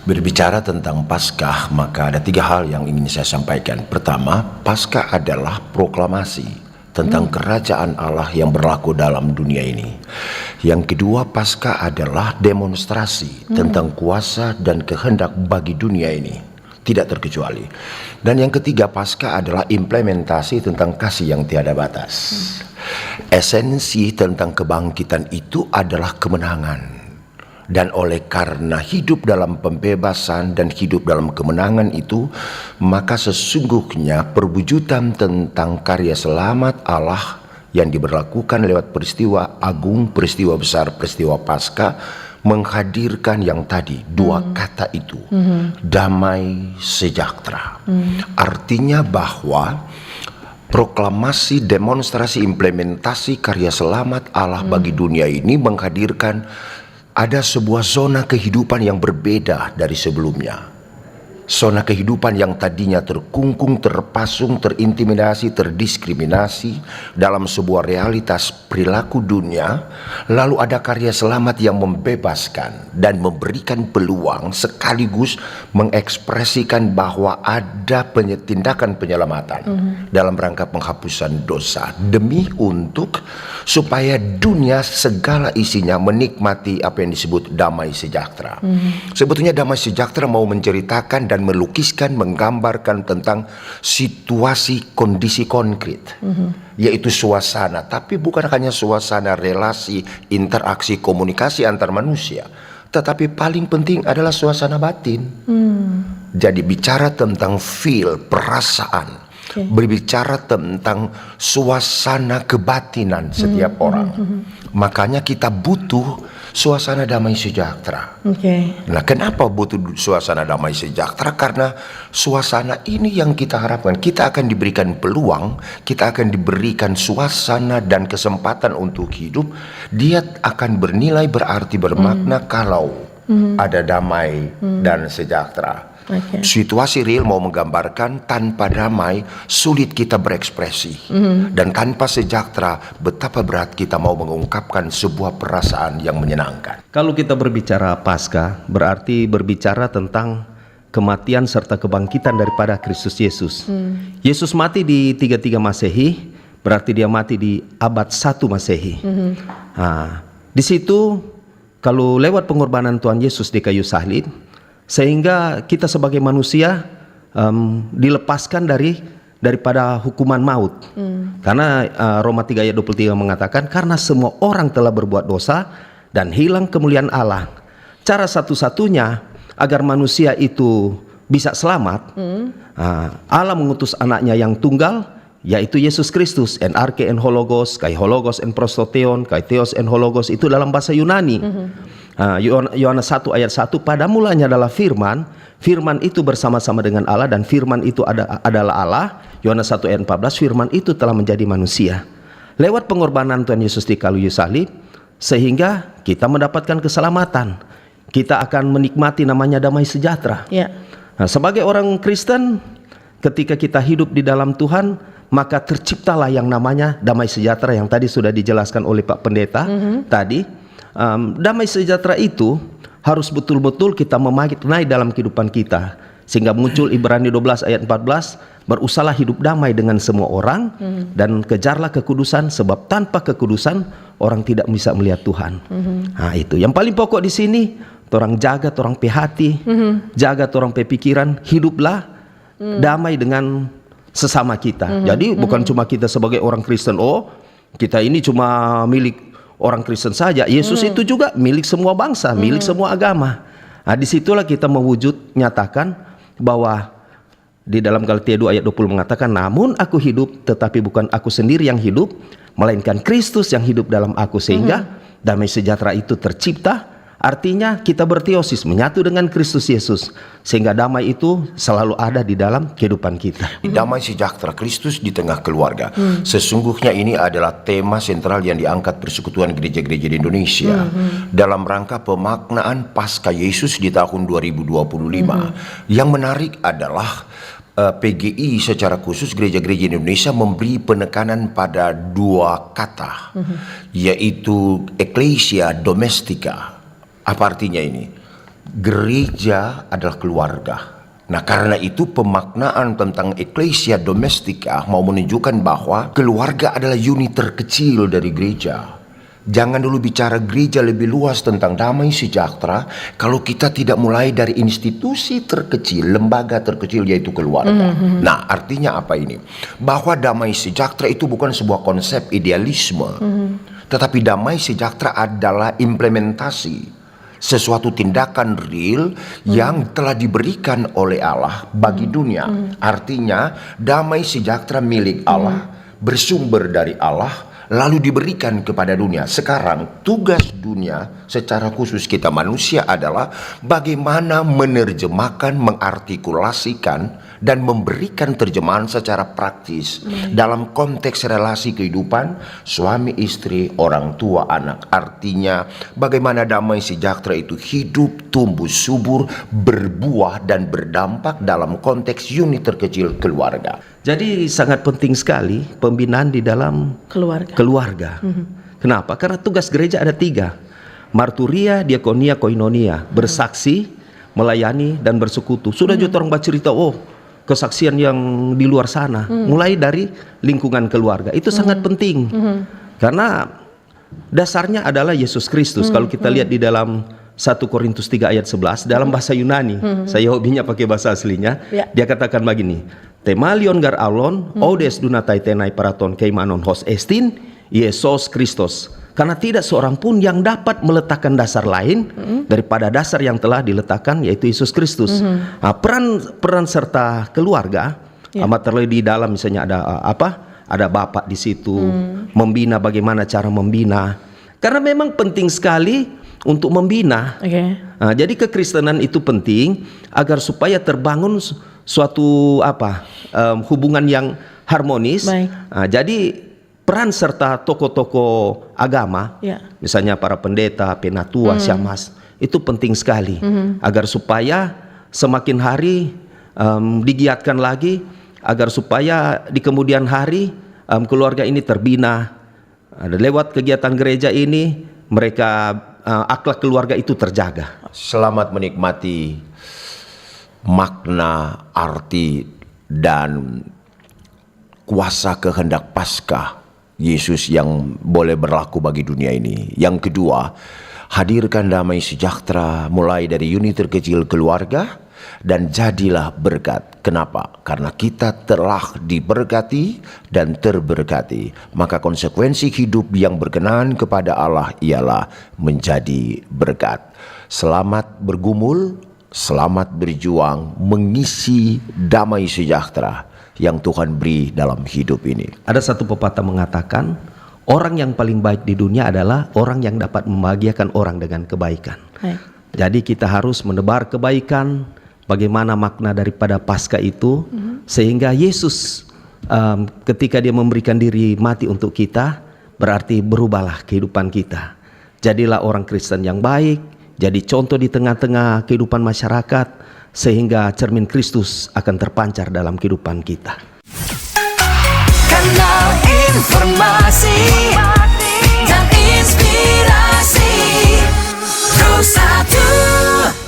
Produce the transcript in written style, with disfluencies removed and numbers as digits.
Berbicara tentang Paskah, maka ada 3 hal yang ingin saya sampaikan. Pertama, Paskah adalah proklamasi tentang kerajaan Allah yang berlaku dalam dunia ini. Yang kedua, Paskah adalah demonstrasi tentang kuasa dan kehendak bagi dunia ini, tidak terkecuali. Dan yang ketiga, Paskah adalah implementasi tentang kasih yang tiada batas. Esensi tentang kebangkitan itu adalah kemenangan. Dan oleh karena hidup dalam pembebasan dan hidup dalam kemenangan itu, maka sesungguhnya perwujudan tentang karya selamat Allah yang diberlakukan lewat peristiwa agung, peristiwa besar, peristiwa Paskah, menghadirkan yang tadi 2 kata itu, damai sejahtera. Artinya bahwa proklamasi, demonstrasi, implementasi karya selamat Allah bagi dunia ini menghadirkan ada sebuah zona kehidupan yang berbeda dari sebelumnya. Zona kehidupan yang tadinya terkungkung, terpasung, terintimidasi, terdiskriminasi dalam sebuah realitas perilaku dunia, lalu ada karya selamat yang membebaskan dan memberikan peluang sekaligus mengekspresikan bahwa ada tindakan penyelamatan dalam rangka penghapusan dosa demi untuk supaya dunia segala isinya menikmati apa yang disebut damai sejahtera. Sebetulnya damai sejahtera mau menceritakan dan melukiskan, menggambarkan tentang situasi kondisi konkret, yaitu suasana, tapi bukan hanya suasana relasi, interaksi, komunikasi antar manusia, tetapi paling penting adalah suasana batin. Jadi bicara tentang feel, perasaan, berbicara tentang suasana kebatinan setiap orang. Makanya kita butuh suasana damai sejahtera. Nah, kenapa butuh suasana damai sejahtera? Karena suasana ini yang kita harapkan. Kita akan diberikan peluang, kita akan diberikan suasana dan kesempatan untuk hidup. Dia akan bernilai, berarti, bermakna kalau ada damai dan sejahtera. Situasi real mau menggambarkan tanpa damai sulit kita berekspresi, dan tanpa sejahtera betapa berat kita mau mengungkapkan sebuah perasaan yang menyenangkan. Kalau kita berbicara Paskah, berarti berbicara tentang kematian serta kebangkitan daripada Kristus Yesus. Yesus mati di 33 Masehi, berarti dia mati di abad 1 Masehi. Di situ kalau lewat pengorbanan Tuhan Yesus di kayu salib, sehingga kita sebagai manusia dilepaskan daripada hukuman maut. Karena Roma 3 ayat 23 mengatakan, karena semua orang telah berbuat dosa dan hilang kemuliaan Allah. Cara satu-satunya agar manusia itu bisa selamat, Allah mengutus anaknya yang tunggal, yaitu Yesus Kristus. En arche en hologos, kai hologos en prostoteon, kai theos en hologos, itu dalam bahasa Yunani. Yohanes 1 ayat 1, pada mulanya adalah firman, firman itu bersama-sama dengan Allah dan firman itu adalah Allah. Yohanes 1 ayat 14, firman itu telah menjadi manusia. Lewat pengorbanan Tuhan Yesus di kayu salib, sehingga kita mendapatkan keselamatan. Kita akan menikmati namanya damai sejahtera. Nah, sebagai orang Kristen, ketika kita hidup di dalam Tuhan, maka terciptalah yang namanya damai sejahtera yang tadi sudah dijelaskan oleh Pak Pendeta tadi. Damai sejahtera itu harus betul-betul kita memaknai dalam kehidupan kita, sehingga muncul Ibrani 12 ayat 14, berusahalah hidup damai dengan semua orang dan kejarlah kekudusan, sebab tanpa kekudusan orang tidak bisa melihat Tuhan. Nah, itu yang paling pokok di sini. Orang jaga, orang hati, jaga orang pikiran, hiduplah damai dengan sesama kita. Jadi bukan cuma kita sebagai orang Kristen, oh kita ini cuma milik orang Kristen saja. Yesus itu juga milik semua bangsa, milik semua agama. Nah, disitulah kita mewujud nyatakan bahwa di dalam Galatia 2 ayat 20 mengatakan, namun aku hidup, tetapi bukan aku sendiri yang hidup, melainkan Kristus yang hidup dalam aku. Sehingga damai sejahtera itu tercipta. Artinya kita berteosis, menyatu dengan Kristus Yesus, sehingga damai itu selalu ada di dalam kehidupan kita. Damai sejahtera Kristus di tengah keluarga. Sesungguhnya ini adalah tema sentral yang diangkat Persekutuan Gereja-Gereja di Indonesia dalam rangka pemaknaan Paskah Yesus di tahun 2025. Yang menarik adalah PGI secara khusus gereja-gereja Indonesia memberi penekanan pada 2 kata, yaitu Ecclesia Domestica. Apa artinya ini? Gereja adalah keluarga. Nah, karena itu pemaknaan tentang Ecclesia Domestica mau menunjukkan bahwa keluarga adalah unit terkecil dari gereja. Jangan dulu bicara gereja lebih luas tentang damai sejahtera kalau kita tidak mulai dari institusi terkecil, lembaga terkecil, yaitu keluarga. Nah, artinya apa ini? Bahwa damai sejahtera itu bukan sebuah konsep idealisme, tetapi damai sejahtera adalah implementasi sesuatu tindakan real yang telah diberikan oleh Allah bagi dunia. Artinya damai sejahtera milik Allah, bersumber dari Allah, lalu diberikan kepada dunia. Sekarang tugas dunia secara khusus kita manusia adalah bagaimana menerjemahkan, mengartikulasikan, dan memberikan terjemahan secara praktis dalam konteks relasi kehidupan suami istri, orang tua, anak. Artinya bagaimana damai sejahtera itu hidup, tumbuh subur, berbuah dan berdampak dalam konteks unit terkecil keluarga. Jadi sangat penting sekali pembinaan di dalam keluarga. Kenapa? Karena tugas gereja ada 3. Marturia, diakonia, koinonia. Bersaksi, melayani, dan bersekutu. Sudah juga orang bercerita, kesaksian yang di luar sana. Mulai dari lingkungan keluarga. Itu sangat penting. Karena dasarnya adalah Yesus Kristus. Kalau kita lihat di dalam 1 Korintus 3 ayat 11 dalam bahasa Yunani, saya hobinya pakai bahasa aslinya. Dia katakan begini, Temalion gar alon, odes dunatai tenai paraton keimanon hos estin, Yesus Kristus. Karena tidak seorang pun yang dapat meletakkan dasar lain daripada dasar yang telah diletakkan, yaitu Yesus Kristus. Nah, peran serta keluarga amat terlihat di dalam, misalnya ada bapak di situ, membina, bagaimana cara membina. Karena memang penting sekali untuk membina. Nah, jadi kekristenan itu penting agar supaya terbangun suatu hubungan yang harmonis. Nah, jadi peran serta tokoh-tokoh agama, misalnya para pendeta, penatua, syamas, itu penting sekali agar supaya semakin hari digiatkan lagi, agar supaya di kemudian hari keluarga ini terbina. Lewat kegiatan gereja ini mereka akhlak keluarga itu terjaga. Selamat menikmati makna, arti, dan kuasa kehendak Paskah Yesus yang boleh berlaku bagi dunia ini. Yang kedua, hadirkan damai sejahtera mulai dari unit terkecil keluarga dan jadilah berkat. Kenapa? Karena kita telah diberkati dan terberkati. Maka konsekuensi hidup yang berkenan kepada Allah ialah menjadi berkat. Selamat bergumul, selamat berjuang mengisi damai sejahtera yang Tuhan beri dalam hidup ini. Ada satu pepatah mengatakan, orang yang paling baik di dunia adalah orang yang dapat membahagiakan orang dengan kebaikan. Jadi kita harus menebar kebaikan. Bagaimana makna daripada Paskah itu, sehingga Yesus ketika dia memberikan diri mati untuk kita, berarti berubahlah kehidupan kita. Jadilah orang Kristen yang baik, jadi contoh di tengah-tengah kehidupan masyarakat, sehingga cermin Kristus akan terpancar dalam kehidupan kita. Kanal informasi dan inspirasi Pro 1